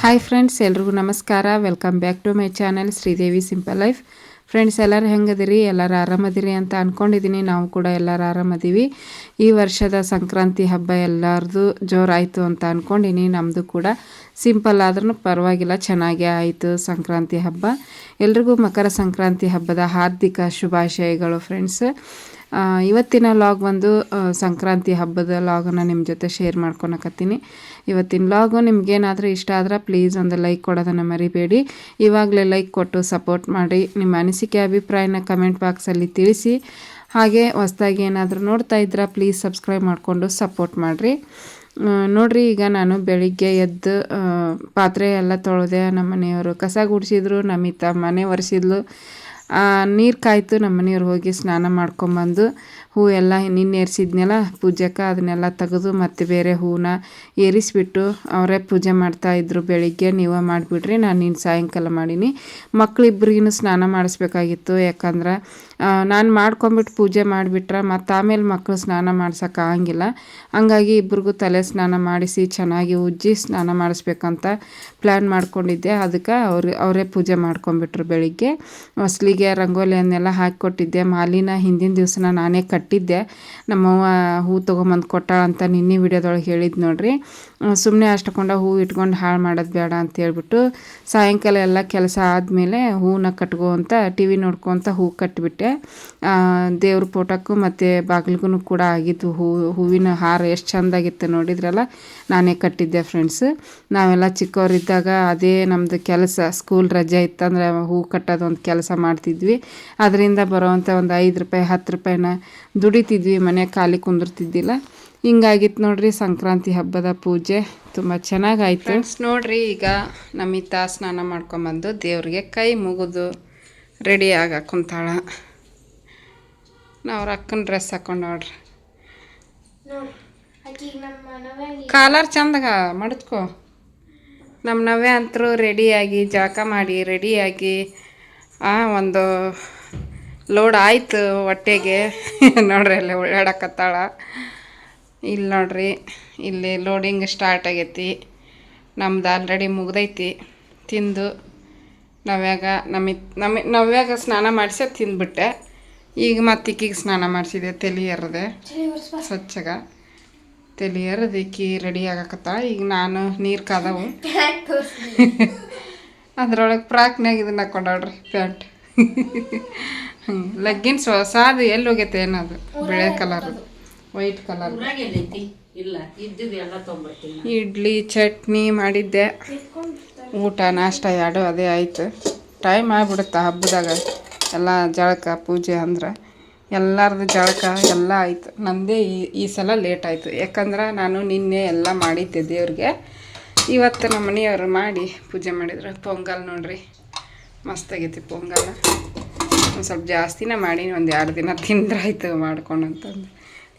Hi friends, ಎಲ್ರಿಗೂ ನಮಸ್ಕಾರ. Welcome back to my channel Sridevi simple life. Friends, ಎಲ್ಲರೂ ಹೆಂಗದಿರಿ? ಎಲ್ಲರೂ ಆರಾಮದಿರಿ ಅಂತ ಅಂದ್ಕೊಂಡಿದ್ದೀನಿ. ನಾವು ಕೂಡ ಎಲ್ಲರೂ ಆರಾಮದೀವಿ. ಈ ವರ್ಷದ ಸಂಕ್ರಾಂತಿ ಹಬ್ಬ ಎಲ್ಲರದು ಜೋರಾಯಿತು ಅಂತ ಅಂದ್ಕೊಂಡಿನಿ. ನಮ್ಮದು ಕೂಡ ಸಿಂಪಲ್ ಆದ್ರೂ ಪರವಾಗಿಲ್ಲ, ಚೆನ್ನಾಗೇ ಆಯಿತು ಸಂಕ್ರಾಂತಿ ಹಬ್ಬ. ಎಲ್ರಿಗೂ ಮಕರ ಸಂಕ್ರಾಂತಿ ಹಬ್ಬದ ಹಾರ್ದಿಕ ಶುಭಾಶಯಗಳು ಫ್ರೆಂಡ್ಸ್. ಇವತ್ತಿನ ಲಾಗ್ ಒಂದು ಸಂಕ್ರಾಂತಿ ಹಬ್ಬದ ಲಾಗನ್ನು ನಿಮ್ಮ ಜೊತೆ ಶೇರ್ ಮಾಡ್ಕೊಳಕತ್ತೀನಿ. ಇವತ್ತಿನ ಲಾಗು ನಿಮ್ಗೇನಾದರೂ ಇಷ್ಟ ಆದ್ರೆ ಪ್ಲೀಸ್ ಒಂದು ಲೈಕ್ ಕೊಡೋದನ್ನು ಮರಿಬೇಡಿ. ಇವಾಗಲೇ ಲೈಕ್ ಕೊಟ್ಟು ಸಪೋರ್ಟ್ ಮಾಡಿ. ನಿಮ್ಮ ಅನಿಸಿಕೆ ಅಭಿಪ್ರಾಯನ ಕಮೆಂಟ್ ಬಾಕ್ಸಲ್ಲಿ ತಿಳಿಸಿ. ಹಾಗೆ ಹೊಸ್ದಾಗಿ ಏನಾದರೂ ನೋಡ್ತಾ ಇದ್ರೆ ಪ್ಲೀಸ್ ಸಬ್ಸ್ಕ್ರೈಬ್ ಮಾಡಿಕೊಂಡು ಸಪೋರ್ಟ್ ಮಾಡಿರಿ. ನೋಡಿರಿ, ಈಗ ನಾನು ಬೆಳಿಗ್ಗೆ ಎದ್ದು ಪಾತ್ರೆ ಎಲ್ಲ ತೊಳೆದೆ. ನಮ್ಮ ಮನೆಯವರು ಕಸ ಗುಡಿಸಿದ್ರು, ನಮಿತ ಮನೆ ಒರೆಸಿದ್ಲು. ನೀರು ಕಾಯ್ತು. ನಮ್ಮ ಮನೆಯವ್ರು ಹೋಗಿ ಸ್ನಾನ ಮಾಡ್ಕೊಂಬಂದು ಹೂವೆಲ್ಲ ನಿನ್ನೆ ಏರಿಸಿದ್ನೆಲ್ಲ ಪೂಜೆಗೆ ಅದನ್ನೆಲ್ಲ ತೆಗೆದು ಮತ್ತು ಬೇರೆ ಹೂವನ್ನ ಏರಿಸಿಬಿಟ್ಟು ಅವರೇ ಪೂಜೆ ಮಾಡ್ತಾಯಿದ್ರು. ಬೆಳಿಗ್ಗೆ ನೀವೇ ಮಾಡಿಬಿಡ್ರಿ, ನಾನು ನಿನ್ನ ಸಾಯಂಕಾಲ ಮಾಡೀನಿ. ಮಕ್ಕಳಿಬ್ರಿಗೂ ಸ್ನಾನ ಮಾಡಿಸ್ಬೇಕಾಗಿತ್ತು. ಯಾಕಂದ್ರೆ ನಾನು ಮಾಡ್ಕೊಂಬಿಟ್ಟು ಪೂಜೆ ಮಾಡಿಬಿಟ್ರೆ ಮತ್ತು ಆಮೇಲೆ ಮಕ್ಕಳು ಸ್ನಾನ ಮಾಡ್ಸೋಕ್ಕಾಗಂಗಿಲ್ಲ. ಹಂಗಾಗಿ ಇಬ್ರಿಗೂ ತಲೆ ಸ್ನಾನ ಮಾಡಿಸಿ ಚೆನ್ನಾಗಿ ಉಜ್ಜಿ ಸ್ನಾನ ಮಾಡಿಸ್ಬೇಕಂತ ಪ್ಲ್ಯಾನ್ ಮಾಡ್ಕೊಂಡಿದ್ದೆ. ಅದಕ್ಕೆ ಅವರೇ ಪೂಜೆ ಮಾಡ್ಕೊಂಬಿಟ್ರು. ಬೆಳಿಗ್ಗೆ ಹೊಸ್ಲಿಗೆ ರಂಗೋಲಿಯನ್ನೆಲ್ಲ ಹಾಕಿಕೊಟ್ಟಿದ್ದೆ. ಮಾಲಿನ ಹಿಂದಿನ ದಿವಸನ ನಾನೇ ಕಟ್ಟಿದ್ದೆ. ನಮ್ಮವ್ವ ಹೂ ತೊಗೊಂಬಂದು ಕೊಟ್ಟಾಳ ಅಂತ ನಿನ್ನೆ ವಿಡಿಯೋದೊಳಗೆ ಹೇಳಿದ್ದು ನೋಡ್ರಿ. ಸುಮ್ಮನೆ ಅಷ್ಟಕೊಂಡ ಹೂ ಇಟ್ಕೊಂಡು ಹಾಳು ಮಾಡೋದು ಬೇಡ ಅಂತ ಹೇಳ್ಬಿಟ್ಟು ಸಾಯಂಕಾಲ ಎಲ್ಲ ಕೆಲಸ ಆದಮೇಲೆ ಹೂವನ್ನ ಕಟ್ಕೋ ಅಂತ ಟಿ ವಿ ನೋಡ್ಕೊತ ಹೂ ಕಟ್ಟಿಬಿಟ್ಟೆ. ದೇವ್ರ ಫೋಟೋಕ್ಕೂ ಮತ್ತು ಬಾಗಿಲಿಗೂ ಕೂಡ ಆಗಿತ್ತು. ಹೂವಿನ ಹಾರ ಎಷ್ಟು ಚೆಂದಾಗಿತ್ತು ನೋಡಿದ್ರಲ್ಲ, ನಾನೇ ಕಟ್ಟಿದ್ದೆ ಫ್ರೆಂಡ್ಸ್. ನಾವೆಲ್ಲ ಚಿಕ್ಕವರಿದ್ದಾಗ ಅದೇ ನಮ್ಮದು ಕೆಲಸ. ಸ್ಕೂಲ್ ರಜೆ ಇತ್ತಂದ್ರೆ ಹೂ ಕಟ್ಟೋದೊಂದು ಕೆಲಸ ಮಾಡ್ತಿದ್ವಿ. ಅದರಿಂದ ಬರೋವಂಥ ಒಂದು 5 ರೂಪಾಯಿ 10 ರೂಪಾಯಿನ ದುಡಿತಿದ್ವಿ. ಮನೆ ಖಾಲಿ ಕುಂದಿರ್ತಿದ್ದಿಲ್ಲ. ಹಿಂಗಾಗಿತ್ತು ನೋಡ್ರಿ ಸಂಕ್ರಾಂತಿ ಹಬ್ಬದ ಪೂಜೆ. ತುಂಬ ಚೆನ್ನಾಗಾಯ್ತು ಫ್ರೆಂಡ್ಸ್. ನೋಡ್ರಿ, ಈಗ ನಮಿತ ಸ್ನಾನ ಮಾಡ್ಕೊಂಬಂದು ದೇವ್ರಿಗೆ ಕೈ ಮುಗಿದು ರೆಡಿ ಆಗಕ್ಕೆ ಕುಂತಾಳ. ನಾವು ಅಕ್ಕನ ಡ್ರೆಸ್ ಹಾಕೊಂಡು ನೋಡ್ರಿ. ಕಾಲರ್ ಚಂದಾಗ ಮಡಚ್ಕೋ. ನಮ್ಮ ನವ್ಯ ಅಂತರೂ ರೆಡಿಯಾಗಿ ಜಳಕ ಮಾಡಿ ರೆಡಿಯಾಗಿ ಒಂದು ಲೋಡ್ ಆಯಿತು ಹೊಟ್ಟೆಗೆ. ನೋಡ್ರಿ ಅಲ್ಲಿ ಓಡಾಡಕತ್ತಾಳ. ಇಲ್ಲಿ ನೋಡ್ರಿ, ಇಲ್ಲಿ ಲೋಡಿಂಗ್ ಸ್ಟಾರ್ಟ್ ಆಗೈತಿ. ನಮ್ದು ಆಲ್ರೆಡಿ ಮುಗ್ದೈತಿ. ತಿಂದು ನವ್ಯಾಗ ಸ್ನಾನ ಮಾಡಿಸಿ ತಿಂದ್ಬಿಟ್ಟೆ. ಈಗ ಮತ್ತೆ ಈಕಿಗೆ ಸ್ನಾನ ಮಾಡಿಸಿದೆ. ತಲೆ ಎರದೆ ಸ್ವಚ್ಛಗ ತಲೆ ಎರದು ಈಕಿ ರೆಡಿ ಆಗಕತ್ತಾಳ. ಈಗ ನಾನು ನೀರು ಕಾದವು ಅದ್ರೊಳಗೆ ಫ್ರಾಕ್ನಾಗ ಇದನ್ನ ಹಾಕೊಂಡಾಳ್ರಿ ಪ್ಯಾಂಟ್. ಲಗ್ಗಿನ್ಸ್ ಹೊಸಾದು ಎಲ್ಲಿ ಹೋಗೈತೆ ಏನದು ಬಿಳೆ colour white colour. Idli chutney ಮಾಡಿದ್ದೆ. ಊಟ ನಾಷ್ಟ ಎರಡು ಅದೇ ಆಯ್ತು. ಟೈಮ್ ಆಗಿಬಿಡುತ್ತೆ ಹಬ್ಬದಾಗ. ಎಲ್ಲ ಜಳಕ ಪೂಜೆ ಅಂದ್ರೆ ಎಲ್ಲರದು ಜಳಕ ಎಲ್ಲ ಆಯ್ತು. ನನ್ನದೇ ಈ ಸಲ ಲೇಟ್ ಆಯಿತು. ಯಾಕಂದ್ರೆ ನಾನು ನಿನ್ನೆ ಎಲ್ಲ ಮಾಡಿದ್ದೆ ದೇವ್ರಿಗೆ. ಇವತ್ತು ನಮ್ಮ ಮನೆಯವರು ಮಾಡಿ ಪೂಜೆ ಮಾಡಿದ್ರು. ಪೊಂಗಲ್ ನೋಡ್ರಿ, ಮಸ್ತಾಗೈತಿ ಪೊಂಗಲ್. ಒಂದು ಸ್ವಲ್ಪ ಜಾಸ್ತಿನೇ ಮಾಡೀನಿ. ಒಂದು 2 ದಿನ ತಿಂದ್ರಾಯ್ತು ಮಾಡ್ಕೊಂಡು ಅಂತಂದು.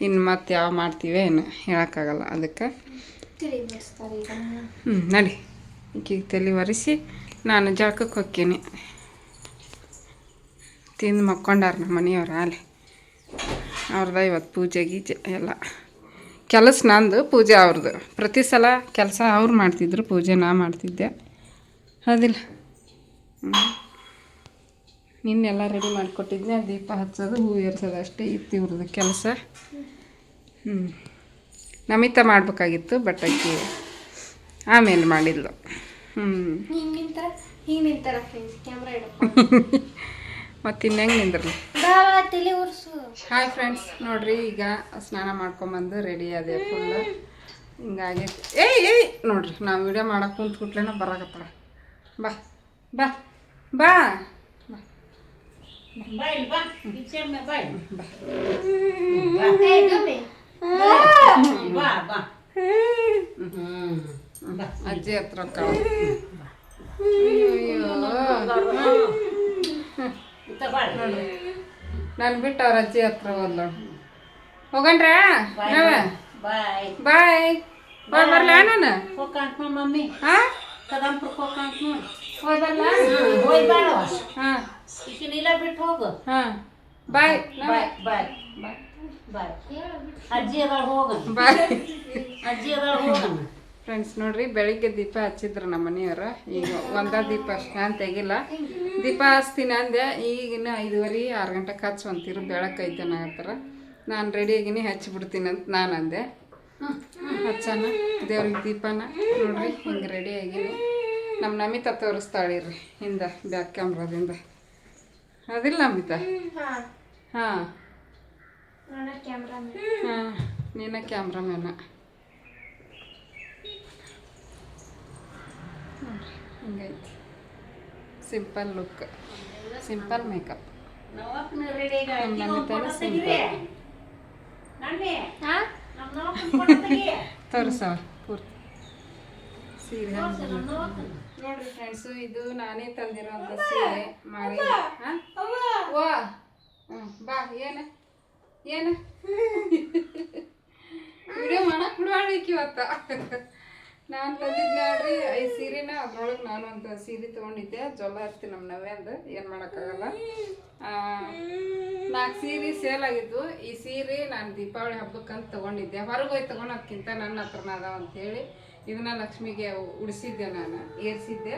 ಇನ್ನು ಮತ್ತೆ ಯಾವ ಮಾಡ್ತೀವಿ ಏನು ಹೇಳೋಕ್ಕಾಗಲ್ಲ. ಅದಕ್ಕೆ ನಡಿ ಈಗೀಗ ತಲೆ ಒರೆಸಿ ನಾನು ಜಳಕಕ್ಕೆ ಹೋಗ್ತೀನಿ. ತಿಂದು ಮಕ್ಕೊಂಡಾರ ನಮ್ಮ ಮನೆಯವ್ರು. ಅಲ್ಲಿ ಅವ್ರದ ಇವತ್ತು ಪೂಜೆ ಗೀಜೆ ಎಲ್ಲ ಕೆಲಸ. ನಂದು ಪೂಜೆ ಅವ್ರದ್ದು. ಪ್ರತಿ ಸಲ ಕೆಲಸ ಅವ್ರು ಮಾಡ್ತಿದ್ರು, ಪೂಜೆ ನಾ ಮಾಡ್ತಿದ್ದೆ. ಹೌದಿಲ್ಲ? ನಿನ್ನೆಲ್ಲ ರೆಡಿ ಮಾಡಿಕೊಟ್ಟಿದ್ದೆ. ದೀಪ ಹಚ್ಚೋದು ಹೂ ಏರ್ಸೋದು ಅಷ್ಟೇ ಇತ್ತು ಇವ್ರದ್ದು ಕೆಲಸ. ನಮಿತ ಮಾಡಬೇಕಾಗಿತ್ತು, ಬಟ್ ಆಕೆ ಆಮೇಲೆ ಮಾಡಿದ್ಲು. ಮತ್ತು ಇನ್ನೆಂಗೆ ನಿಂದ್ರಲಿ. ಹಾಯ್ ಫ್ರೆಂಡ್ಸ್, ನೋಡ್ರಿ, ಈಗ ಸ್ನಾನ ಮಾಡ್ಕೊಂಬಂದು ರೆಡಿ ಅದೇ ಫುಲ್ ಹಿಂಗಾಗಿ. ಏಯ್ ನೋಡ್ರಿ, ನಾವು ವಿಡಿಯೋ ಮಾಡಕ್ಕೆ ಕುಂತ್ಬಿಟ್ಲೇನ ಬರಾಕತ್ತಾಳ. ಬಾ ಬಾ ಬಾ ಅಜ್ಜಿ ಹತ್ರ ನಾನು ಬಿಟ್ಟು ಅವ್ರ ಅಜ್ಜಿ ಹತ್ರ ಹೋದ್ಲು. ಹೋಗಣ್ರ ಬಾಯ್ ಬಾಯ್. ಬರ್ಲ ನಾನು ಮಮ್ಮಿ. ಹಾಂ ಹಾಂ ಬಿಟ್ಟು ಹೋಗು. ಹಾಂ ಬಾಯ್ ಬಾಯ್ ಬಾಯ್ ಬಾಯ್ ಬಾಯ್. ಅಜ್ಜಿ ಅದ ಹೋಗ. ಬಾಯ್ ಅಜ್ಜಿ ಅದ ಹೋಗ. ಫ್ರೆಂಡ್ಸ್ ನೋಡ್ರಿ, ಬೆಳಿಗ್ಗೆ ದೀಪ ಹಚ್ಚಿದ್ರು ನಮ್ಮ ಮನೆಯವರು. ಈಗ ಒಂದ ದೀಪ ಅಷ್ಟು ನಾನು ತೆಗಿಲ್ಲ. ದೀಪ ಹಚ್ತೀನಿ ಅಂದೆ, ಈಗಿನ 5:30 6 ಗಂಟೆಗೆ ಹಚ್ಚುವಂತೀರು, ಬೆಳಕೈತೆ ಅನ್ನಕತ್ತಾರ. ನಾನು ರೆಡಿಯಾಗಿನಿ ಹಚ್ಚಿಬಿಡ್ತೀನಿ ಅಂತ ನಾನು ಅಂದೆ. ಹಚ್ಚನ ದೇವ್ರಿಗೆ ದೀಪನ. ನೋಡ್ರಿ ಹಿಂಗೆ ರೆಡಿಯಾಗಿನಿ. ನಮ್ಮ ನಮಿತಾ ತೋರಿಸ್ತಾಳಿರಿ ಹಿಂದೆ ಬ್ಯಾಕ್ ಕ್ಯಾಮ್ರಾದಿಂದ. ಅದಿಲ್ಲ ನಮಿತಾ? ಹಾಂ ಹಾಂ, ನೀನ ಕ್ಯಾಮ್ರಾಮ್ಯಾನ. ಹಿಂಗೈತಿ ಸಿಂಪಲ್ ಲುಕ್, ಸಿಂಪಲ್ ಮೇಕಪ್. ನಮಿತಾನು ಸಿಂಪಲ್. ತೋರಿಸವ ಪೂರ್ತಿ ಸೀರೆ. ನೋಡ್ರಿ ಫ್ರೆಂಡ್ಸು, ಇದು ನಾನೇ ತಂದಿರೋಂಥ ಸೀರೆ ಮಾರಿ. ವಾ ಬಾ. ಏನು ಏನು ವಿಡಿಯೋ ಮಾಡಕ್ಕೆ ಬಿಡುವಾಳಿಕೆ ಇವತ್ತ. ನಾನು ತಂದಿದ್ದು ನೋಡ್ರಿ 5 ಸೀರೆನ. ಅದ್ರೊಳಗೆ ನಾನು ಒಂದು ಸೀರೆ ತೊಗೊಂಡಿದ್ದೆ. ಜೊಲ್ಲ ಹಚ್ತೀನಿ ನಮ್ಮ ನವ್ಯಾಂದು, ಏನು ಮಾಡೋಕ್ಕಾಗಲ್ಲ. 4 ಸೀರೆ ಸೇಲ್ ಆಗಿದ್ದು. ಈ ಸೀರೆ ನಾನು ದೀಪಾವಳಿ ಹಬ್ಬಕ್ಕಂತ ತೊಗೊಂಡಿದ್ದೆ. ಹೊರಗೆ ಹೋಗಿ ತೊಗೊಳೋದ್ಕಿಂತ ನನ್ನ ಹತ್ರನ ಅದಾವ ಅಂಥೇಳಿ ಇದನ್ನ ಲಕ್ಷ್ಮಿಗೆ ಉಡಿಸಿದ್ದೆ, ನಾನು ಏರಿಸಿದ್ದೆ.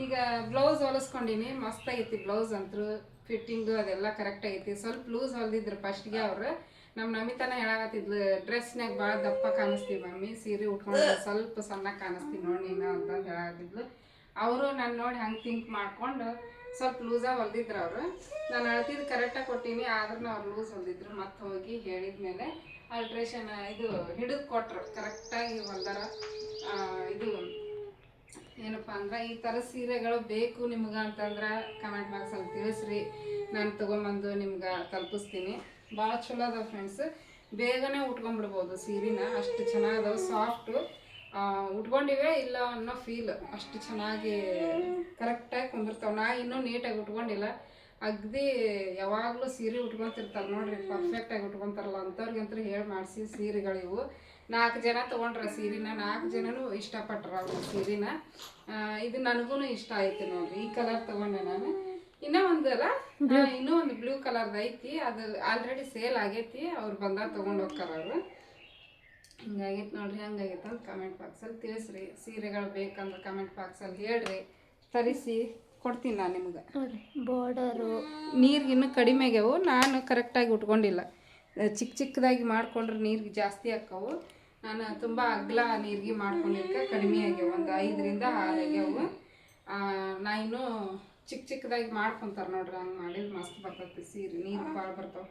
ಈಗ ಬ್ಲೌಸ್ ಹೊಲಿಸ್ಕೊಂಡಿನಿ. ಮಸ್ತಾಗೈತಿ ಬ್ಲೌಸ್ ಅಂತೂ. ಫಿಟ್ಟಿಂಗು ಅದೆಲ್ಲ ಕರೆಕ್ಟ್ ಆಗೈತಿ. ಸ್ವಲ್ಪ ಲೂಸ್ ಹೊಲ್ದಿದ್ರು ಫಸ್ಟ್ಗೆ ಅವ್ರು. ನಮ್ಮ ನಮಿತಾನ ಹೇಳಾಕತ್ತಿದ್ಲು, ಡ್ರೆಸ್ನಾಗ ಭಾಳ ದಪ್ಪ ಕಾಣಿಸ್ತೀವಿ ಮಮ್ಮಿ, ಸೀರೆ ಉಟ್ಕೊಂಡು ಸ್ವಲ್ಪ ಸಣ್ಣ ಕಾಣಿಸ್ತೀವಿ ನೋಡಿ ನೀನು ಅಂತಂದು ಹೇಳಾಕತ್ತಿದ್ಲು. ಅವರು ನಾನು ನೋಡಿ ಹಂಗೆ ಥಿಂಕ್ ಮಾಡ್ಕೊಂಡು ಸ್ವಲ್ಪ ಲೂಸಾಗಿ ಹೊಲ್ದಿದ್ರು ಅವರು. ನಾನು ಅಳ್ತಿದ್ದು ಕರೆಕ್ಟಾಗಿ ಕೊಟ್ಟೀನಿ, ಆದ್ರೂ ಅವ್ರು ಲೂಸ್ ಹೊಲ್ದಿದ್ರು. ಮತ್ತೆ ಹೋಗಿ ಹೇಳಿದ್ಮೇಲೆ ಅಲ್ಟ್ರೇಷನ್ ಇದು ಹಿಡಿದು ಕೊಟ್ರು, ಕರೆಕ್ಟಾಗಿ ಹೊಲ್ದಾರ. ಇದು ಏನಪ್ಪ ಅಂದ್ರೆ, ಈ ಥರ ಸೀರೆಗಳು ಬೇಕು ನಿಮ್ಗೆ ಅಂತಂದ್ರೆ ಕಮೆಂಟ್ ಬಾಕ್ಸಲ್ಲಿ ತಿಳಿಸ್ರಿ, ನಾನು ತೊಗೊಂಬಂದು ನಿಮ್ಗೆ ತಲುಪಿಸ್ತೀನಿ. ಭಾಳ ಚಲೋ ಅದಾವೆ ಫ್ರೆಂಡ್ಸ್. ಬೇಗನೆ ಉಟ್ಕೊಂಡ್ಬಿಡ್ಬೋದು ಸೀರೆನ, ಅಷ್ಟು ಚೆನ್ನಾಗದಾವೆ. ಸಾಫ್ಟು, ಉಟ್ಕೊಂಡಿವೆ ಇಲ್ಲ ಅನ್ನೋ ಫೀಲ್. ಅಷ್ಟು ಚೆನ್ನಾಗಿ ಕರೆಕ್ಟಾಗಿ ಕುಂದಿರ್ತಾವೆ. ನಾ ಇನ್ನೂ ನೀಟಾಗಿ ಉಟ್ಕೊಂಡಿಲ್ಲ. ಅಗದಿ ಯಾವಾಗಲೂ ಸೀರೆ ಉಟ್ಕೊತಿರ್ತಾರೆ ನೋಡ್ರಿ, ಪರ್ಫೆಕ್ಟಾಗಿ ಉಟ್ಕೊತಾರಲ್ಲ ಅಂಥವ್ರಿಗಂತೂ ಹೇಳಿ ಮಾಡಿಸಿ ಸೀರೆಗಳಿವು. 4 ಜನ ತೊಗೊಂಡ್ರ ಸೀರೆನ. 4 ಜನನೂ ಇಷ್ಟಪಟ್ರ ಅವ್ರು ಸೀರೆನ. ಇದು ನನಗೂ ಇಷ್ಟ ಆಯ್ತು ನೋಡ್ರಿ. ಈ ಕಲರ್ ತೊಗೊಂಡೆ ನಾನು. ಇನ್ನೂ ಒಂದು ಅಲ್ಲ, ಇನ್ನೂ ಒಂದು ಬ್ಲೂ ಕಲರ್ದು ಐತಿ. ಅದು ಆಲ್ರೆಡಿ ಸೇಲ್ ಆಗೈತಿ. ಅವ್ರು ಬಂದಾಗ ತೊಗೊಂಡು ಹೋಗ್ತಾರ ಅವರು. ಹಿಂಗಾಗೈತೆ ನೋಡ್ರಿ. ಹಂಗಾಗೈತೆ ಅಂತ ಕಮೆಂಟ್ ಬಾಕ್ಸಲ್ಲಿ ತಿಳಿಸ್ರಿ. ಸೀರೆಗಳು ಬೇಕಂದ್ರೆ ಕಮೆಂಟ್ ಬಾಕ್ಸಲ್ಲಿ ಹೇಳ್ರಿ, ತರಿಸಿ ಕೊಡ್ತೀನಿ ನಾನು ನಿಮ್ಗೆ. ಬಾರ್ಡರು ನೀರಿಗೆ ಇನ್ನೂ ಕಡಿಮೆ ಆಗ್ಯಾವು. ನಾನು ಕರೆಕ್ಟಾಗಿ ಉಟ್ಕೊಂಡಿಲ್ಲ. ಚಿಕ್ಕ ಚಿಕ್ಕದಾಗಿ ಮಾಡ್ಕೊಂಡ್ರೆ ನೀರಿಗೆ ಜಾಸ್ತಿ ಆಕ್ಕವು. ನಾನು ತುಂಬ ಅಗ್ಲ ನೀರಿಗೆ ಮಾಡ್ಕೊಂಡಿದ್ದೆ, ಕಡಿಮೆ ಆಗ್ಯಾವ. ಒಂದು 5ರಿಂದ 6 ಆಗ್ಯಾವು. ನಾ ಇನ್ನೂ ಚಿಕ್ಕ ಚಿಕ್ಕದಾಗಿ ಮಾಡ್ಕೊತಾರೆ ನೋಡ್ರಿ. ಹಂಗೆ ಮಾಡಿದ್ರೆ ಮಸ್ತ್ ಬರ್ತೈತಿ ಸೀರೆ. ನೀರು ಭಾಳ ಬರ್ತಾವೆ.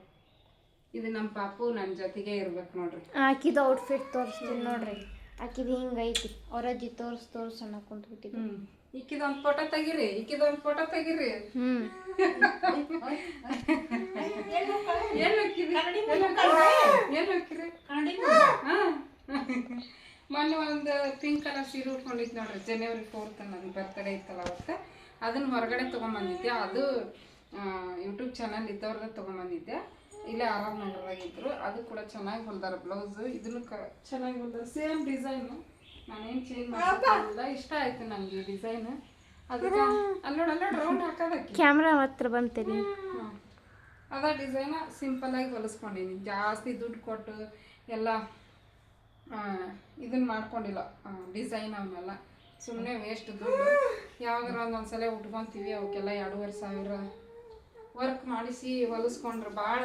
ಇದು ನಮ್ಮ ಪಾಪು ನನ್ನ ಜೊತೆಗೆ ಇರ್ಬೇಕು ನೋಡ್ರಿ. ಆಕಿದ ಔಟ್ಫಿಟ್ ತೋರಿಸ್ತೀನಿ ನೋಡ್ರಿ. ಆಕಿದ ಹಿಂಗೈತಿ. ಅವರಜ್ಜಿ ತೋರ್ಸ್ ಅನ್ನೋ ಕುಂತ್ಬಿಟ್ಟಿದ್ವಿ. ಈಕಿದೊಂದು ಫೋಟೋ ತೆಗೀರಿ, ಈಕಿದೊಂದು ಫೋಟೋ ತೆಗೀರಿ. ಏನು ಮೊನ್ನೆ ಒಂದು ಪಿಂಕ್ ಕಲರ್ ಸೀರೆ ಉಟ್ಕೊಂಡಿದ್ದು ನೋಡ್ರಿ. January 4th ನನ್ನ ಬರ್ತ್ಡೇ ಇತ್ತಲ್ಲ ಅವತ್ತು. ಅದನ್ನು ಹೊರಗಡೆ ತೊಗೊಂಬಂದಿದ್ದೆ. ಅದು ಯೂಟ್ಯೂಬ್ ಚಾನಲ್ ಇದ್ದವ್ರದ್ದು ತೊಗೊಂಬಂದಿದ್ದೆ. ಇಲ್ಲೇ ಆರಾಮ್ ನಗರದಾಗಿದ್ರು. ಅದು ಕೂಡ ಚೆನ್ನಾಗಿ ಹೊಲ್ದಾರ ಬ್ಲೌಸು. ಇದನ್ನು ಚೆನ್ನಾಗಿ ಹೊಲ್ದಾರ. ಸೇಮ್ ಡಿಸೈನು, ನಾನೇನು ಚೇಂಜ್ ಮಾಡಿಲ್ಲ. ಇಷ್ಟ ಆಯ್ತು ನನಗೆ ಈ ಡಿಸೈನ್. ಅದಕ್ಕೆ ಅಲ್ಲೋಡ ರೌಂಡ್ ಹಾಕೋದಕ್ಕೆ ಕ್ಯಾಮ್ರಾ ಹತ್ರ ಬಂತೀರಿ. ಅದ ಡಿಸೈನ ಸಿಂಪಲ್ಲಾಗಿ ಹೊಲಿಸ್ಕೊಂಡಿನಿ. ಜಾಸ್ತಿ ದುಡ್ಡು ಕೊಟ್ಟು ಎಲ್ಲ ಇದನ್ನು ಮಾಡ್ಕೊಂಡಿಲ್ಲ. ಡಿಸೈನ್ ಅವನ್ನೆಲ್ಲ ಸುಮ್ಮನೆ ವೇಸ್ಟ್ ದುಡ್ಡು. ಯಾವಾಗಾರ ಒಂದೊಂದ್ಸಲ ಉಟ್ಕೊತೀವಿ. ಅವಕ್ಕೆಲ್ಲ 2,500 ವರ್ಕ್ ಮಾಡಿಸಿ ಹೊಲಿಸ್ಕೊಂಡ್ರೆ ಭಾಳ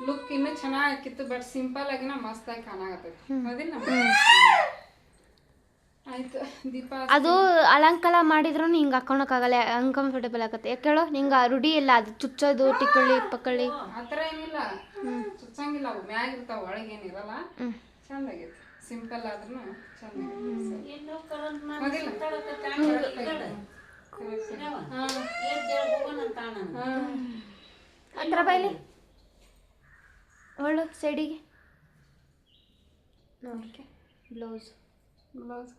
ಲುಕ್ ಇನ್ನೂ ಚೆನ್ನಾಗಿತ್ತು. ಬಟ್ ಸಿಂಪಲ್ಲಾಗಿನ ಮಸ್ತಾಗಿ ಕಾಣಾಗತ್ತೈತಿ. ಅದಿಲ್ಲ ಆಯ್ತು. ದೀಪ ಅದು ಅಲಂಕಾರ ಮಾಡಿದ್ರು ಹಿಂಗೆ ಹಾಕೊಳಕ್ಕಾಗಲ್ಲ, ಅನ್ಕಂಫರ್ಟೇಬಲ್ ಆಗತ್ತೆ. ಯಾಕೆ ಹೇಳೋ, ನಿಂಗೆ ರೂಢಿ ಇಲ್ಲ ಅದು ಚುಚ್ಚೋದು, ಟಿಕ್ಕಳ್ಳಿ ಪಕ್ಕಳ್ಳಿ ಆ ಥರ ಏನಿಲ್ಲ. ಚುಚ್ಚಂಗಿಲ್ಲ. ಅವು ಮ್ಯಾಗ ಇರ್ತಾವ, ಒಳಗೇನಿರಲ್ಲ. ಚಂದಾಗೈತಿ. ಸಿಂಪಲ್ ಆದ್ರೂ ಹತ್ರ ಬೈಲಿ ಒಳ್ಳೆ ಸೈಡಿಗೆ ನೋಡಿ. ಬ್ಲೌಸ್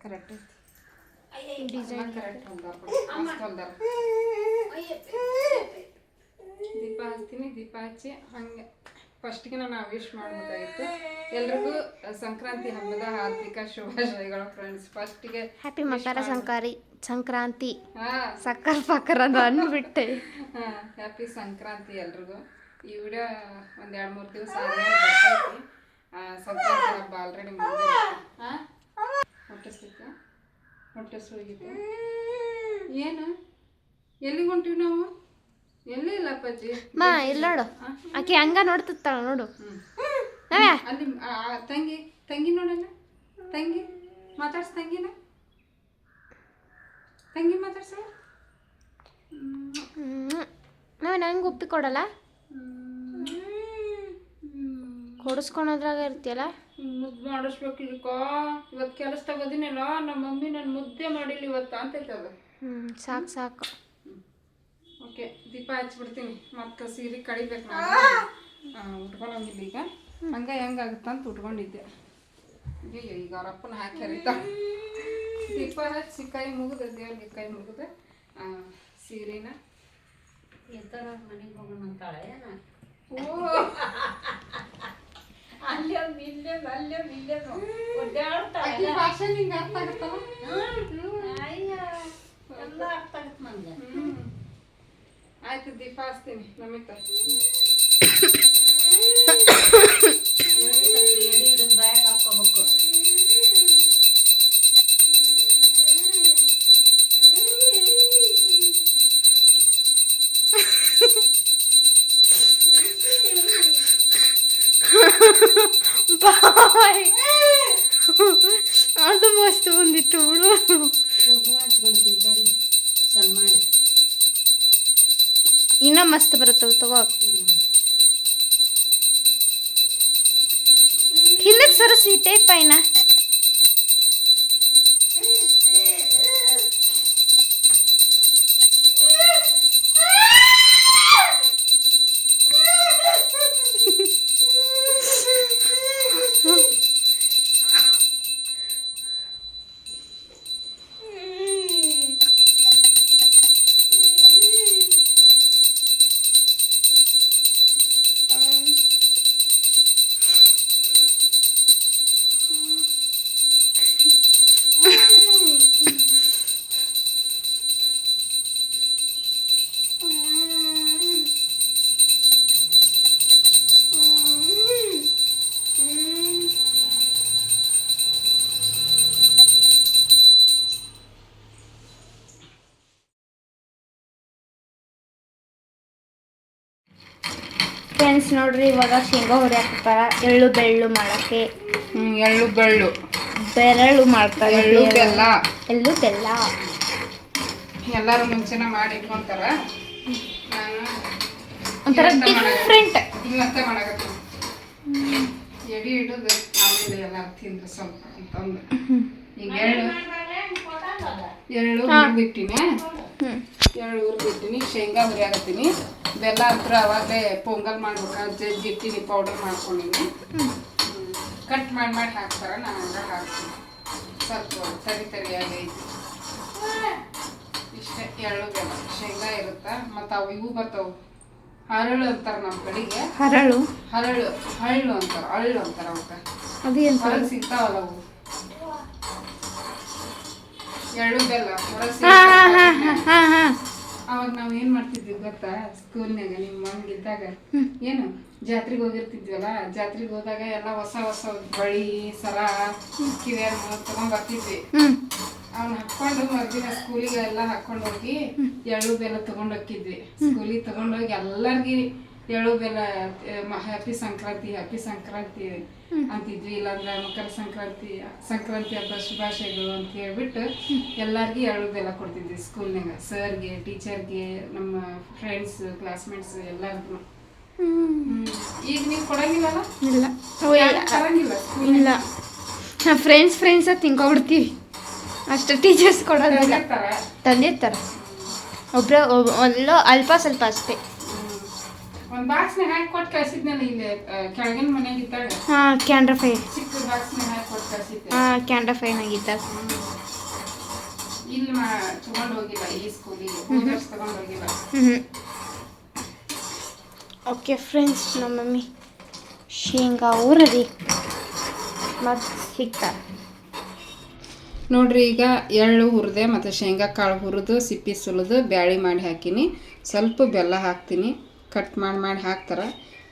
ಕರೆಕ್ಟ್ ಐತಿ. ಡಿಸೈನ್ ಕರೆಕ್ಟ್ ಹೊಲ್ದಾರ. ದೀಪ ಹಚ್ತೀನಿ. ದೀಪ ಹಚ್ಚಿ ಹಂಗೆ ಫಸ್ಟ್ಗೆ ನಾವು ವಿಶ್ ಮಾಡ್ಬೋದಾಗಿತ್ತು. ಎಲ್ರಿಗೂ ಸಂಕ್ರಾಂತಿ ಹಬ್ಬದ ಹಾರ್ದಿಕ ಶುಭಾಶಯಗಳು ಫ್ರೆಂಡ್ಸ್. ಫಸ್ಟಿಗೆ ಹ್ಯಾಪಿ ಮಕರ ಸಂಕ್ರಾಂತಿ. ಸಕ್ಕರ್ ಪಕ್ಕರ್ ಅದು ಅಂದ್ಬಿಟ್ಟೆ. ಹ್ಯಾಪಿ ಸಂಕ್ರಾಂತಿ ಎಲ್ರಿಗೂ. ಈ ವಿಡಿಯೋ ಒಂದು 2-3 ದಿವಸ ಆದ್ಮೇಲೆ ಬರ್ತೈತಿ. ಸಂಕ್ರಾಂತಿ ಹಬ್ಬ ಆಲ್ರೆಡಿ ಮುಗಿದೈತಿ. ಹುಟ್ಟಿಸ್ತಿತ್ತು ಹೊಟ್ಟೆ ಸುಳಿಗಿತ್ತು. ಏನು ಎಲ್ಲಿಗೆ ಹೊಂಟಿವಿ ನಾವು? ಎಲ್ಲಿ ಇಲ್ಲ ಅಪ್ಪಾಜಿ. ಮಾ ಇಲ್ಲಿ ನೋಡು, ಆಕೆ ಹಂಗ ನೋಡ್ತಿರ್ತಾಳ ನೋಡು. ಅಲ್ಲಿ ತಂಗಿ ತಂಗಿ ನೋಡಲ್ಲ. ತಂಗಿ ಮಾತಾಡ್ಸ, ತಂಗಿನ ತಂಗಿ ಮಾತಾಡ್ಸ. ನಾವೇ ನಂಗೆ ಒಪ್ಪಿ ಕೊಡಲ್ಲ, ಕೊಡಿಸ್ಕೊಳೋದ್ರಾಗ ಇರ್ತೀಯಲ್ಲ. ಮುದ್ದು ಮಾಡಿಸ್ಬೇಕಿಲ್ಲಕ್ಕ. ಇವತ್ತು ಕೆಲಸ ತಗೋದಿನಲ್ಲ, ನಮ್ಮ ಮಮ್ಮಿ ನನ್ನ ಮುದ್ದೆ ಮಾಡಿಲ್ಲ ಇವತ್ತು ಅಂತೈತೆ ಅದು. ಸಾಕು ಸಾಕು. ಓಕೆ, ದೀಪ ಹಚ್ಬಿಡ್ತೀನಿ. ಮತ್ತು ಸೀರೆ ಕಡಿಬೇಕು, ನಾನು ಉಟ್ಕೊಳಂಗಿಲ್ಲ ಈಗ. ಹಂಗೆ ಹೆಂಗಾಗುತ್ತಂತ ಉಟ್ಕೊಂಡಿದ್ದೆ. ಈಗ ಅವ್ರಪ್ಪನ ಹಾಕಿ ಹರಿತ ದೀಪ ಹಚ್ಚಿ ಕೈ ಮುಗಿದ, ದೇವ್ರಿಗೆ ಕೈ ಮುಗಿದ ಸೀರೆನ ಎತ್ತರ ಮನೆಗೆ ಹೋಗೋಣ ಅಂತಾಳೆ. ಓ ಅಲ್ಲೇ ಭಾಷೆ ನಿಂಗೆ ಅರ್ಥ ಆಗುತ್ತಲ್ಲ. ಎಲ್ಲ ಅರ್ಥ ಆಗತ್ತೆ ನನಗೆ. ಆಯ್ತು, ದೀಪ ಹಚ್ತೀನಿ. ನಮಿತ ಎಡಿ ಹಿಡಿದು ಬ್ಯಾಗ್ ಹಾಕ್ಕೋಬೇಕು. ಬಾಯ್, ಅದು ಮಸ್ತ್ ಬಂದಿತ್ತು ಬಿಡು. ಕುಂಕುಮ ಹಚ್ಕೊಂತೀನಿ ತಡಿ, ಸಣ್ಣ ಮಾಡಿ. ಇನ್ನ ಮಸ್ತ್ ಬರುತ್ತವು, ತಗೋ. ಹಿಂದಕ್ಕೆ ಸರಸಿ ಟೇಪ್ ಪೈನ. ಫ್ರೆಂಡ್ಸ್ ನೋಡ್ರಿ, ಇವಾಗ ಶೇಂಗಾ ಹುರಿ ಹಾಕ್ತಾರ ಎಳ್ಳು ಬೆಳ್ಳು ಮಾಡಕ್ಕೆ. ಎಳ್ಳು ಬೆಳ್ಳು ಬೆರಳು ಮಾಡ್ತಾರೆ. ಎಳ್ಳು ಬೆಲ್ಲ, ಎಳ್ಳು ಬೆಲ್ಲ ಎಲ್ಲರೂ ಮುಂಚೆನ ಮಾಡಿ ಇಟ್ಕೊಂತಾರ. ನಾನು ಒಂಥರ ಡಿಫ್ರೆಂಟ್ ಇವತ್ತೇ ಮಾಡಕತ್ತೀನಿ. ಎಡಿ ಹಿಡಿದು ಆಮೇಲೆ ಎಲ್ಲ ತಿಂದ್ರೆ ಸ್ವಲ್ಪ ಅಂತಂದು. ಈಗ ಎಳ್ಳು ಹುರಿದಿಟ್ಟಿನಿ. ಎಳ್ಳು ಹುರಿದಿಟ್ಟಿನಿ, ಶೇಂಗಾ ಹುರಿ ಹಾಕತ್ತೀನಿ. ಬೆಲ್ಲ ಹತ್ರ ಅವಾಗಲೇ ಪೊಂಗಲ್ ಮಾಡ್ಬೇಕಾದ್ರೆ ಜಜ್ಜಿಟ್ಟಿನಿ, ಪೌಡರ್ ಮಾಡ್ಕೊಂಡಿನಿ. ಕಟ್ ಮಾಡಿ ಹಾಕ್ತಾರ, ನಾನು ಹಂಗ ಹಾಕ್ತೀನಿ. ಸ್ವಲ್ಪ ತರಿ ತರಿಯಾಗಿ ಇಷ್ಟೇ. ಎಳ್ಳು ಬೆಲ್ಲ ಶೇಂಗಾ ಇರುತ್ತಾ. ಮತ್ತು ಅವು ಇವು ಬರ್ತಾವು, ಹರಳು ಅಂತಾರ ನಮ್ಮ ಕಡೆಗೆ. ಹರಳು ಹರಳು ಹಳ್ಳು ಅಂತಾರ, ಹಳ್ಳು ಅಂತಾರ. ಅವಕ್ಕೆ ಅದೇನು ಹೊರಗೆ ಸಿಗ್ತಾವಲ್ಲ ಅವು ಎಳ್ಳು ಬೆಲ್ಲ ಹೊರಗೆ. ಅವಾಗ ನಾವ್ ಏನ್ ಮಾಡ್ತಿದ್ವಿ ಗೊತ್ತಾ, ಸ್ಕೂಲ್ನಾಗ ನಿಮ್ಮ ಮನ್ಗಿದ್ದಾಗ ಏನು ಜಾತ್ರೆಗೆ ಹೋಗಿರ್ತಿದ್ವಲ್ಲ. ಜಾತ್ರೆಗೆ ಹೋದಾಗ ಎಲ್ಲ ಹೊಸ ಹೊಸ ಬಳಿ ಸರ ಕಿವಿಯಾಗ ತಗೊಂಡ್ ಬರ್ತಿದ್ವಿ. ಅವ್ನ ಹಾಕೊಂಡು ಮರ್ದಿನ ಸ್ಕೂಲಿಗೆ ಎಲ್ಲ ಹಾಕೊಂಡು ಹೋಗಿ ಎಳ್ಳು ಬೆಲ್ಲ ತಗೊಂಡ್ ಹೋಗಿದ್ವಿ. ಸ್ಕೂಲಿಗೆ ತಗೊಂಡೋಗಿ ಎಲ್ಲರಿಗಿ ಎಳ್ಳು ಬೆಲ್ಲ ಹ್ಯಾಪಿ ಸಂಕ್ರಾಂತಿ ಹ್ಯಾಪಿ ಸಂಕ್ರಾಂತಿ ಅಂತಿದ್ವಿ. ಇಲ್ಲಾಂದ್ರೆ ಮಕರ ಸಂಕ್ರಾಂತಿ ಹಬ್ಬ ಶುಭಾಶಯಗಳು ಅಂತ ಹೇಳ್ಬಿಟ್ಟು ಎಲ್ಲರಿಗೂ ಎಳ್ಳು ಬೆಲ್ಲ ಕೊಡ್ತಿದ್ವಿ ಸ್ಕೂಲ್ನಾಗ. ಸರ್ಗೆ, ಟೀಚರ್ಗೆ, ನಮ್ಮ ಫ್ರೆಂಡ್ಸ್, ಕ್ಲಾಸ್ಮೇಟ್ಸ್ ಎಲ್ಲರಿಗೂ. ಈಗ ನೀವು ಕೊಡಂಗಿಲ್ಲಲ್ಲ? ಇಲ್ಲ, ತರಂಗಿಲ್ಲ ಇಲ್ಲ. ಫ್ರೆಂಡ್ಸ್ ತಿನ್ಕೊಬಿಡ್ತೀವಿ ಅಷ್ಟು. ಟೀಚರ್ಸ್ ಕೊಡೋದಿಲ್ಲ, ತಂದಿರ್ತಾರೆ ಒಬ್ರ ಎಲ್ಲೋ ಅಲ್ಪ ಸ್ವಲ್ಪ ಅಷ್ಟೇ. ಒಂದು ಬಾಕ್ಸ್ನಾಗ ಹಾಕಿ ಕೊಟ್ಟು ಕಳ್ಸಿದ್ನಲ್ಲ ಇಲ್ಲಿ ಕೆಳಗಿನ ಮನೆಯಾಗ ಇದ್ದಾಗ. ಕ್ಯಾಂಡ್ರ ಫೈ ಚಿಕ್ಕ ಬಾಕ್ಸ್ನಾಗ ಹಾಕಿ ಕೊಟ್ಟು ಕಳ್ಸಿದ್ದೆ. ಕ್ಯಾಂಡ್ರ ಫೈನಾಗಿದ್ದಾಗ ಇಲ್ಲಿ ತಗೊಂಡು ಹೋಗಿಲ್ಲ, ಈ ಸ್ಕೂಲಿಗೆ ತಗೊಂಡು ಹೋಗಿಲ್ಲ. ಓಕೆ ಫ್ರೆಂಡ್ಸ್, ನಮ್ಮ ಮಮ್ಮಿ ಶೇಂಗಾ ಊರದಿ ಮತ್ತು ಸಿಗ್ತಾರೆ ನೋಡ್ರಿ. ಈಗ ಎಳ್ಳು ಹುರಿದೆ ಮತ್ತು ಶೇಂಗಾ ಕಾಳು ಹುರಿದು ಸಿಪ್ಪಿ ಸುಲಿದು ಬ್ಯಾಳಿ ಮಾಡಿ ಹಾಕಿನಿ. ಸ್ವಲ್ಪ ಬೆಲ್ಲ ಹಾಕ್ತೀನಿ, ಕಟ್ ಮಾಡಿ ಹಾಕ್ತಾರೆ.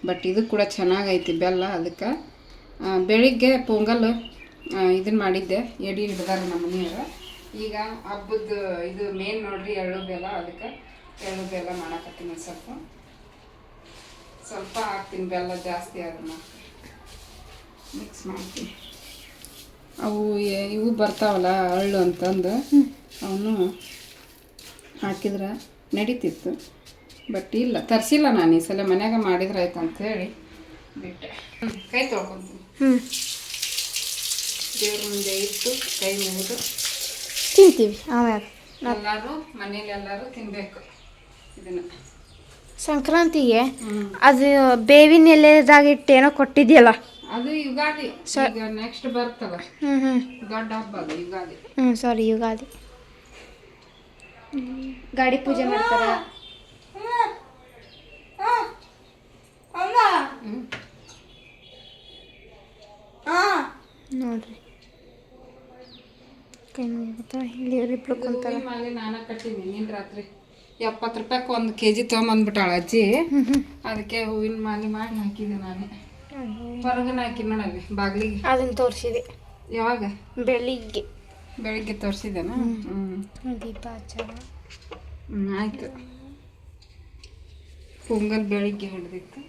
ಬಟ್ ಇದು ಕೂಡ ಚೆನ್ನಾಗೈತಿ ಬೆಲ್ಲ. ಅದಕ್ಕೆ ಬೆಳಿಗ್ಗೆ ಪೊಂಗಲ್ ಇದನ್ನು ಮಾಡಿದ್ದೆ, ಎಡಿ ಹಿಡ್ದಾರ ನಮ್ಮ ಮನೆಯವರು. ಈಗ ಹಬ್ಬದ ಇದು ಮೇನ್ ನೋಡ್ರಿ ಎಳ್ಳು ಬೆಲ್ಲ, ಅದಕ್ಕೆ ಎಳ್ಳು ಬೆಲ್ಲ ಮಾಡಕತ್ತೀನಿ. ಸ್ವಲ್ಪ ಹಾಕ್ತೀನಿ, ಬೆಲ್ಲ ಜಾಸ್ತಿ ಅದನ್ನ ಮಿಕ್ಸ್ ಮಾಡ್ತೀನಿ. ಇವು ಬರ್ತಾವಲ್ಲ ಅಳ್ಳು ಅಂತಂದು ಅವನು ಹಾಕಿದ್ರೆ ನಡೀತಿತ್ತು, ಬಟ್ ಇಲ್ಲ ತರಿಸಿಲ್ಲ ನಾನು ಈ ಸಲ, ಮನ್ಯಾಗ ಮಾಡಿದ್ರೆ ಆಯ್ತು ಅಂಥೇಳಿ ಬಿಟ್ಟೆ. ಕೈ ತೊಳ್ಕೊತೀನಿ, ದೇವ್ರ ಮುಂದೆ ಇಟ್ಟು ಕೈ ಮುಗಿದು ತಿಂತೀವಿ ಆಮ್ಯಾಗ. ಎಲ್ಲರೂ ಮನೇಲಿ ಎಲ್ಲರೂ ತಿನ್ನಬೇಕು ಇದನ್ನು. ಸಂಕ್ರಾಂತಿಗೆ ಅದು ಬೇವಿನ ಎಲೆದಾಗ ಇಟ್ಟು ಏನೋ ಕೊಟ್ಟಿದ್ಯಲ್ಲ, ಅದು ಯುಗಾದಿ ಈಗ ನೆಕ್ಸ್ಟ್ ಬರ್ತಲ್ಲ, ದೊಡ್ಡ ಹಬ್ಬ ಅದು ಯುಗಾದಿ. ಸಾರಿ ಯುಗಾದಿ. ಗಾಡಿ ಪೂಜೆ ಮಾಡ್ತಾರ. ನೋಡ್ರಿ ಕೈ ಮುಗಿತಾ ಇಲ್ಲಿ ಇಬ್ರು ಕುಂತಾರ. ಮಾಲೆ ನಾನು ಕಟ್ಟಿನಿ ನಿನ್ನ ರಾತ್ರಿ 70 ರೂಪಾಯಿಗೆ 1 kg ತೊಗೊಂಬಂದ್ಬಿಟ್ಟಾಳ ಅಜ್ಜಿ. ಅದಕ್ಕೆ ಹೂವಿನ ಮಾಲೆ ಮಾಡಿ ಹಾಕಿದೆ ನಾನೇ. ಹೊರಗನ ಹಾಕಿ ನೋಡಲ್ಲಿ ಬಾಗಿಲಿಗೆ. ಅದನ್ನ ತೋರಿಸಿದೆ ಯಾವಾಗ? ಬೆಳಿಗ್ಗೆ ತೋರಿಸಿದೆನಾ? ದೀಪ ಹಚ್ಚಾರ. ಆಯ್ತು. ಪೊಂಗಲ್ ಬೆಳಿಗ್ಗೆ ಹಿಡ್ದಿತ್ತು,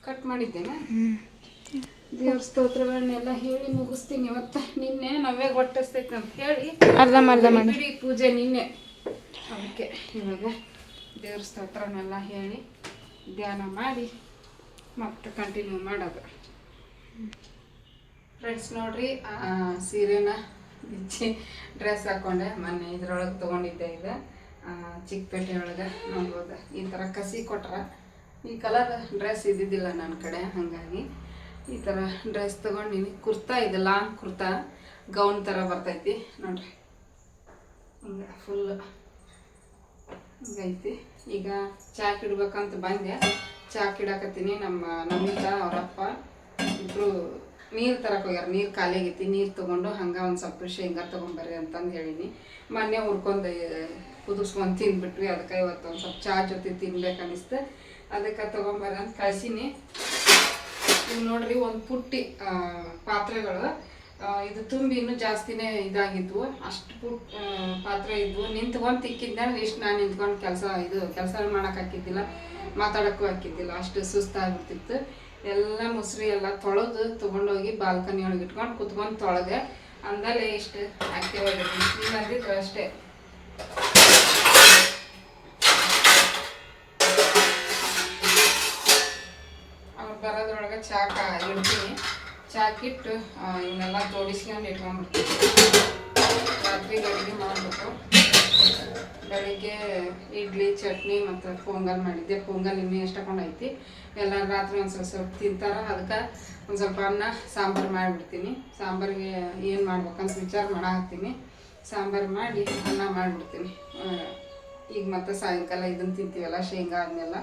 ಕಟ್ ಮಾಡಿದ್ದೇನೆ. ದೇವ್ರ ಸ್ತೋತ್ರಗಳನ್ನೆಲ್ಲ ಹೇಳಿ ಮುಗಿಸ್ತೀನಿ ಇವತ್ತು. ನಿನ್ನೆ ನವ್ಯ ಹೊಟ್ಟಿಸ್ತೈತೆ ಅಂತ ಹೇಳಿ ಅರ್ಧ ಮಾಡಿ ಪೂಜೆ ನಿನ್ನೆ, ಅದಕ್ಕೆ ಇವಾಗ ದೇವ್ರ ಸ್ತೋತ್ರನೆಲ್ಲ ಹೇಳಿ ಧ್ಯಾನ ಮಾಡಿ ಮತ್ತೆ ಕಂಟಿನ್ಯೂ ಮಾಡೋದು. ಫ್ರೆಂಡ್ಸ್ ನೋಡ್ರಿ, ಸೀರೆನ ಬಿಚ್ಚಿ ಡ್ರೆಸ್ ಹಾಕ್ಕೊಂಡೆ. ಮೊನ್ನೆ ಇದ್ರೊಳಗೆ ತೊಗೊಂಡಿದ್ದೆ, ಇದು ಚಿಕ್ಕಪೇಟೆ ಒಳಗೆ ನೋಡ್ಬೋದು. ಈ ಥರ ಕಸಿ ಕೊಟ್ರ, ಈ ಕಲರ್ ಡ್ರೆಸ್ ಇದ್ದಿದ್ದಿಲ್ಲ ನನ್ನ ಕಡೆ, ಹಾಗಾಗಿ ಈ ಥರ ಡ್ರೆಸ್ ತೊಗೊಂಡಿನಿ. ಕುರ್ತಾ ಇದೆ, ಲಾಂಗ್ ಕುರ್ತಾ, ಗೌನ್ ಥರ ಬರ್ತೈತಿ ನೋಡ್ರಿ, ಹಿಂಗೆ ಫುಲ್ ಹಿಂಗೈತಿ. ಈಗ ಚಾಕ್ ಇಡ್ಬೇಕಂತ ಬಂದೆ, ಚಾಕ್ ಇಡಾಕತ್ತೀನಿ. ನಮ್ಮಿಂದ ಅವರಪ್ಪ ಇಬ್ಬರು ನೀರು ತರಕ್ಕೆ ಹೋಗ್ಯಾರ, ನೀರು ಖಾಲಿ ಆಗೈತಿ. ನೀರು ತೊಗೊಂಡು ಹಂಗೆ ಒಂದು ಸ್ವಲ್ಪ ಶೇಂಗಾ ತೊಗೊಂಬರ್ರಿ ಅಂತಂದು ಹೇಳಿನಿ. ಮೊನ್ನೆ ಹುರ್ಕೊಂಡು ಕುದಿಸ್ಕೊಂಡು ತಿಂದ್ಬಿಟ್ವಿ, ಅದಕ್ಕೆ ಇವತ್ತು ಒಂದು ಸ್ವಲ್ಪ ಚಾ ಜೊತೆ ತಿನ್ಬೇಕು ಅನ್ನಿಸ್ತು, ಅದಕ್ಕೆ ತೊಗೊಂಬರ್ರಿ ಅಂತ ಕಳ್ಸೀನಿ. ಇವು ನೋಡ್ರಿ ಒಂದು ಪುಟ್ಟಿ ಪಾತ್ರೆಗಳು, ಇದು ತುಂಬಿ ಇನ್ನೂ ಜಾಸ್ತಿನೇ ಇದಾಗಿದ್ವು. ಅಷ್ಟು ಪಾತ್ರೆ ಇದ್ವು. ನಿಂತ್ಕೊಂಡು ತಿಕ್ಕಿದ್ದಾಗ ಇಷ್ಟು ನಾನು ನಿಂತ್ಕೊಂಡು ಕೆಲಸ ಮಾಡೋಕೆ ಹಾಕಿದ್ದಿಲ್ಲ, ಮಾತಾಡೋಕ್ಕೂ ಹಾಕಿದ್ದಿಲ್ಲ, ಅಷ್ಟು ಸುಸ್ತಾಗ್ಬಿಡ್ತಿತ್ತು. ಎಲ್ಲ ಮುಸ್ರಿ ಎಲ್ಲ ತೊಳೆದು ತೊಗೊಂಡೋಗಿ ಬಾಲ್ಕನಿ ಒಳಗೆ ಇಟ್ಕೊಂಡು ಕುತ್ಕೊಂಡು ತೊಳೆದೆ. ಅಂದಲೇ ಇಷ್ಟು ಆಕ್ಟಿವ್ ಆಗೈತಿ. ನೀವು ಅಂದಿದ್ರು ಅಷ್ಟೇ. ಅವ್ರು ಬರೋದ್ರೊಳಗೆ ಚಾಕ ಇಡ್ತೀನಿ. ಚಾಕಿಟ್ಟು ಇವನ್ನೆಲ್ಲ ಜೋಡಿಸ್ಕೊಂಡು ಇಟ್ಕೊಂಡ್ಬಿಡ್ತೀನಿ. ರಾತ್ರಿಗೆ ಅಡುಗೆ ಮಾಡಿಬಿಟ್ಟು ಬೆಳಿಗ್ಗೆ ಇಡ್ಲಿ ಚಟ್ನಿ ಮತ್ತು ಪೊಂಗಲ್ ಮಾಡಿದ್ದೆ. ಪೊಂಗಲ್ ಇನ್ನೂ ಎಷ್ಟಕೊಂಡೈತಿ, ಎಲ್ಲ ರಾತ್ರಿ ಒಂದು ಸ್ವಲ್ಪ ತಿಂತಾರೆ. ಅದಕ್ಕೆ ಒಂದು ಸ್ವಲ್ಪ ಅನ್ನ ಸಾಂಬಾರು ಮಾಡಿಬಿಡ್ತೀನಿ. ಸಾಂಬಾರಿಗೆ ಏನು ಮಾಡ್ಬೇಕಂತ ವಿಚಾರ ಮಾಡಾಕತ್ತೀನಿ. ಸಾಂಬಾರು ಮಾಡಿ ಅನ್ನ ಮಾಡಿಬಿಡ್ತೀನಿ. ಈಗ ಮತ್ತೆ ಸಾಯಂಕಾಲ ಇದನ್ನು ತಿಂತೀವಲ್ಲ, ಶೇಂಗಾ ಅದನ್ನೆಲ್ಲ.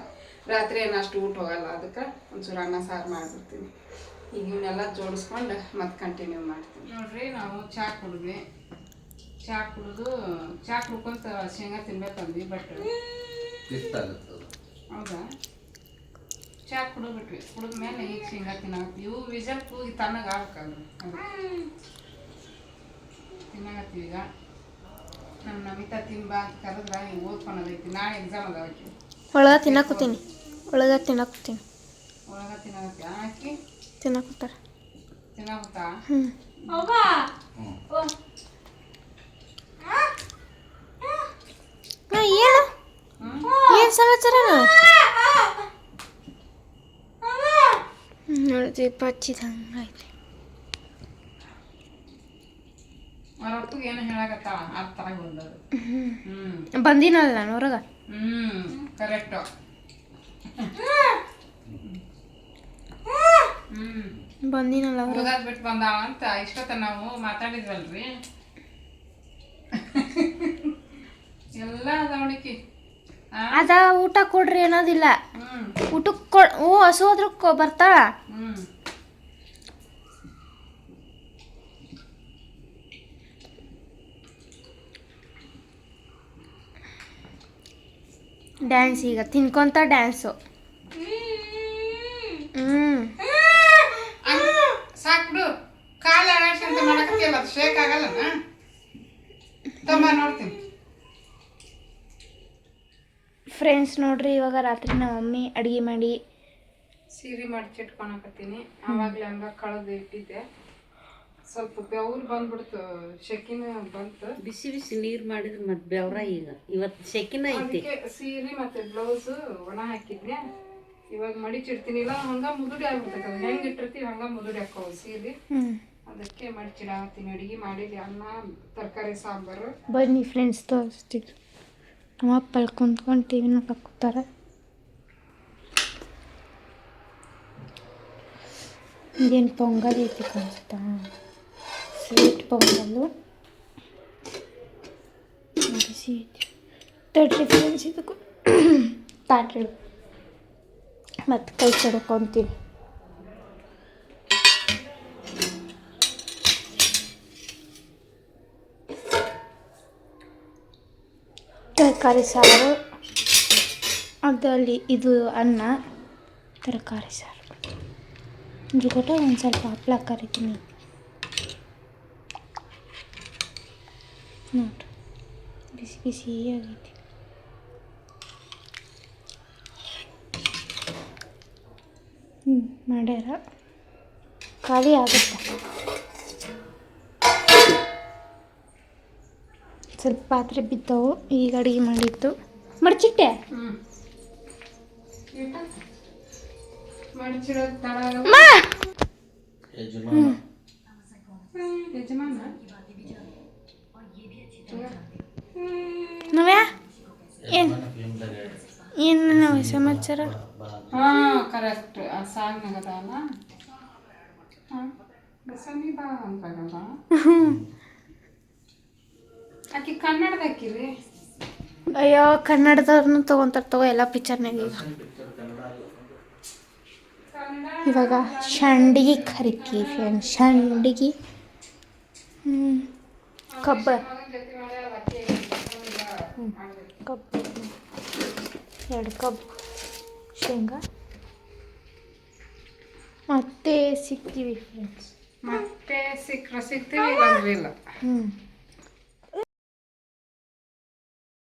ರಾತ್ರಿ ಏನು ಅಷ್ಟು ಊಟ ಹೋಗಲ್ಲ, ಅದಕ್ಕೆ ಒಂಚೂರು ಅನ್ನ ಸಾರು ಮಾಡಿಬಿಡ್ತೀನಿ. ಈಗ ಇವನ್ನೆಲ್ಲ ಜೋಡಿಸ್ಕೊಂಡು ಮತ್ತೆ ಕಂಟಿನ್ಯೂ ಮಾಡ್ತೀನಿ. ನೋಡ್ರಿ, ನಾವು ಚಾ ಕುಡಿದ್ವಿ. ಚಾ ಕುಡ್ಕೊಂತ ಶೇಂಗಾ ತಿನ್ಬೇಕಂದ್ವಿ, ಬಟ್ ಹೌದಾ ಚಾ ಕುಡಿದ್ಬಿಟ್ವಿ. ಕುಡಿದ್ಮೇಲೆ ಈಗ ಶೇಂಗಾ ತಿನ್ನಾಗತ್ತೀವಿ. ಇವು ವಿಜಲ್ ಕೂಗಿ ತಣ್ಣಗೆ ಆಗ್ಬೇಕಂದ್ರೆ ತಿನ್ನಾಗತ್ತೀವಿ. ಈಗ ನಮ್ಮ ನಮಿತಾ ತಿನ್ಬಾ ಅಂತ ಕರೆದ್ರೆ ಹಿಂಗೆ ಓದ್ಕೊಳೋದೈತಿ. ನಾಳೆ ಎಕ್ಸಾಮ್ ಅದಾವಕ್ಕೆ. ಒಳಗೆ ತಿನ್ನಕತ್ತೀನಿ. ಒಳಗೆ ತಿನ್ನಾಗತ್ತಿ ಹಾಕಿ ತಿನ್ನಕತ್ತಾರ. ತಿನ್ನಾಗುತ್ತಾ? ಏನು ಸಮಾಚಾರ? ನೋಡಿ ದೀಪ ಹಚ್ಚಿದ ಹಂಗಾಯ್ತು. ಅವರಪ್ಪಗೆ ಏನು ಹೇಳಕತ್ತಾಳ ಆ ಥರ ಬಂದದು. ಬಂದಿನಲ್ಲ ನಾನು ಹೊರಗೆ. ಕರೆಕ್ಟು. ಬಂದಿನಲ್ಲ ಹೊರಗಾದ ಬಿಟ್ಟು ಬಂದಾವ ಅಂತ ಇಷ್ಟೊತ್ತ ನಾವು ಮಾತಾಡಿದ್ವಲ್ರಿ. ಎಲ್ಲ ಅದಾವಣಿಕೆ ಅದ ಊಟ ಕೊಡ್ರಿ ಅನ್ನೋದಿಲ್ಲ. ಊಟಕ್ಕೆ ಹಸು ಹೋದ್ರು ಬರ್ತಾಳ. ಡ್ಯಾನ್ಸ್ ಈಗ ತಿನ್ಕೊಂತ ಡ್ಯಾನ್ಸು. ಸಾಕ್ಬಿಡು, ಕಾಲು ಅಡಾಡ್ಸಿ ಅಂತ ಮಾಡಕತ್ತೀಯ ಫ್ರೆಂಡ್ಸ್ ನೋಡ್ರಿ, ಇವಾಗ ರಾತ್ರಿ ನಮ್ಮ ಮಮ್ಮಿ ಅಡುಗೆ ಮಾಡಿ ಸೀರೆ ಮಡ್ಚಿಟ್ಕೊಳಕತ್ತೀನಿ. ಆವಾಗಲೇ ಹಂಗ ಕಳೆದು ಇಟ್ಟಿದ್ದೆ. ಸ್ವಲ್ಪ ಬೆವ್ರು ಬಂದ್ಬಿಡ್ತು, ಶೆಕಿನ ಬಂತು. ಬಿಸಿ ಬಿಸಿ ನೀರು ಮಾಡಿದ್ರೆ ಮತ್ತೆ ಬೆವ್ರ ಈಗ ಇವತ್ತು ಶೆಕಿನ ಐತಿ. ಅದಕ್ಕೆ ಸೀರೆ ಮತ್ತೆ ಬ್ಲೌಸ್ ಒಣ ಹಾಕಿದ್ನೆ. ಇವಾಗ ಮಡಿಚಿಡ್ತೀನಿ. ಇಲ್ಲ ಹಂಗ ಮುದುಡಿ ಆಗ್ಬಿಡ್ತೈತೆ. ಹೆಂಗೆ ಇಟ್ಟಿರ್ತೀವಿ ಹಂಗ ಮುದುಡಿ ಹಾಕೋ ಸೀರೆ. ಅದಕ್ಕೆ ಮಡಿಚಿಡಾತೀನಿ. ಅಡುಗೆ ಮಾಡಿದ್ವಿ, ಅನ್ನ, ತರಕಾರಿ, ಸಾಂಬಾರು. ಬನ್ನಿ ಫ್ರೆಂಡ್ಸ್ ತೋರಿಸ್ತೀವಿ. ನಮ್ಮ ಅಪ್ಪ ಅಲ್ಲಿ ಕುಂತ್ಕೊಂಡು ಟಿ ವಿ ನೋಡಕ್ಕೆ ಕೂತಾರೆ. ಇದೇನು ಪೊಂಗಲ್ ಐತಿ ಕಾಣಿಸ್ತಾ, ಸ್ವೀಟ್ ಪೊಂಗಲ್ಲು ಬಿಸಿ ಐತಿ. ತಡ್ರಿ ಫ್ರೆಂಡ್ಸ್, ಇದಕ್ಕೂ ತಾಟ್ರಿ ಮತ್ತು ಕೈ ತೊಳ್ಕೊಂತೀನಿ. ತರಕಾರಿ ಸಾರು, ಅದಲ್ಲಿ ಇದು ಅನ್ನ, ತರಕಾರಿ ಸಾರು ಜೊತೆ ಒಂದು ಸ್ವಲ್ಪ ಹಪ್ಪಳ ಕರಿತೀನಿ ನೋಡ್ರಿ. ಬಿಸಿ ಬಿಸಿ ಆಗೈತಿ. ಮಾಡ್ಯಾರ, ಖಾಲಿ ಆಗುತ್ತೆ. ಸ್ವಲ್ಪ ಪಾತ್ರೆ ಬಿದ್ದವು, ಈಗ ಅಡುಗೆ ಮಾಡಿದ್ದು ಮಡ್ಚಿಟ್ಟೆ. ಮಡಿಚಿಡೋದು ತಡ ಯಜಮಾನ ನವ್ಯಾ ಏನು ನಾವು ಸಮಾಚಾರ? ಹಾಂ ಕರೆಕ್ಟ್. ಆ ಸಾಂಗ್ನಾಗದಲ್ಲ ಬಸವನಿ ಬಾ ಅಂತಾಗಲ್ಲ. ಆಕೆ ಕನ್ನಡದ ಹಾಕಿರಿ. ಅಯ್ಯೋ ಕನ್ನಡದವ್ರನ್ನ ತೊಗೊಂತಾರೆ ತಗೋ ಎಲ್ಲ ಪಿಕ್ಚರ್ನಾಗ. ಇವಾಗ ಶಂಡಿಗೆ ಕರಿಕಿ ಫ್ರೆಂಡ್ಸ್, ಶಂಡಿಗೆ ಕಬ್ಬು 2 ಕಪ್ ಶೇಂಗಾ. ಮತ್ತೆ ಸಿಗ್ತೀವಿ ಫ್ರೆಂಡ್ಸ್. ಮತ್ತೆ ಸಿಕ್ತೀವಿ, ಇಲ್ಲಾಂದ್ರೆ ಇಲ್ಲ.